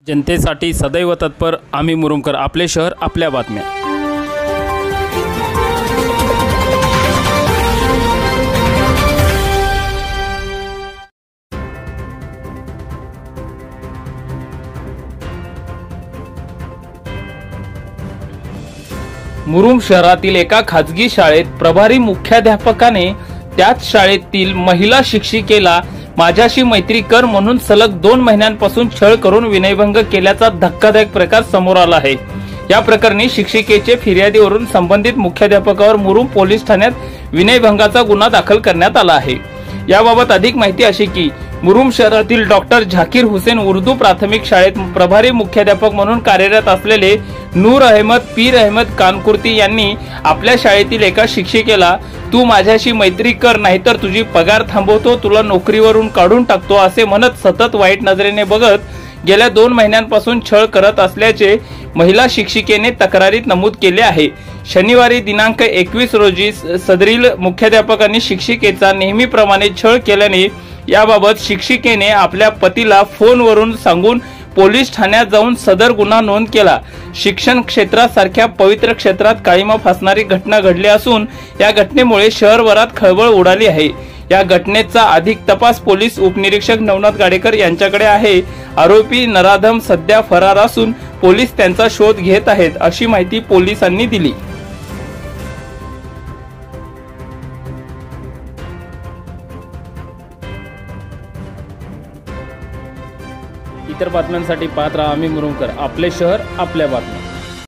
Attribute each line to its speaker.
Speaker 1: जनतेसाठी सदैव तत्पर आम्ही मुरुमकर, आपले शहर आपल्या बातम्या। मुरुम शहरातील एका खाजगी शाळेत प्रभारी मुख्याध्यापकाने त्याच शाळेतील महिला शिक्षिकेला माझ्याशी मैत्री कर म्हणून सलग 2 महिन्यांपासून छळ करून विनयभंग केल्याचा धक्कादायक प्रकार समोर आला आहे। या प्रकरणी शिक्षिकेचे फिर्यादीवरून संबंधित मुख्याध्यापकावर मुरुम पोलीस ठाण्यात विनयभंगाचा गुन्हा दाखल करण्यात आला आहे। याबाबत अधिक माहिती अशी की मुरुम शहरातील डॉक्टर झाकीर हुसेन उर्दू प्राथमिक शाळेत प्रभारी मुख्याध्यापक म्हणून कार्यरत असलेले नूर अहमद पीर अहमद कानकुर्ती यांनी आपल्या शाळेतील एका शिक्षिकेला तू माझ्याशी मैत्री कर नाहीतर तुझी पगार थांबवतो, तुला नोकरीवरून काढून टाकतो असे म्हणत सतत वाईट नजरेने बघत गेल्या 2 महिन्यांपासून छळ करत असल्याचे महिला शिक्षिकेने तक्रारीत नमूद केले आहे। शनिवारी दिनांक 21 रोजी सदरील मुख्याध्यापकांनी शिक्षिकेचा नेहमीप्रमाणे छळ केल्याने याबाबत शिक्षिकेने आपल्या पतीला फोनवरून सांगून पोलीस ठाण्यात जाऊन सदर गुन्हा नोंद केला। शिक्षण क्षेत्रासारख्या पवित्र क्षेत्रात काळीमा फासणारी घटना घडली असून या घटनेमुळे शहरभरात खळबळ उडाली आहे। या घटनेचा अधिक तपास पोलीस उपनिरीक्षक नवनाथ गाडेकर यांच्याकडे आहे। आरोपी नराधम सध्या फरार असून पोलीस त्यांचा शोध घेत आहेत अशी माहिती पोलिसांनी दिली। इतर बातम्यांसाठी पाहत राहा आम्ही मुरुमकर, आपले शहर आपल्या बातम्या।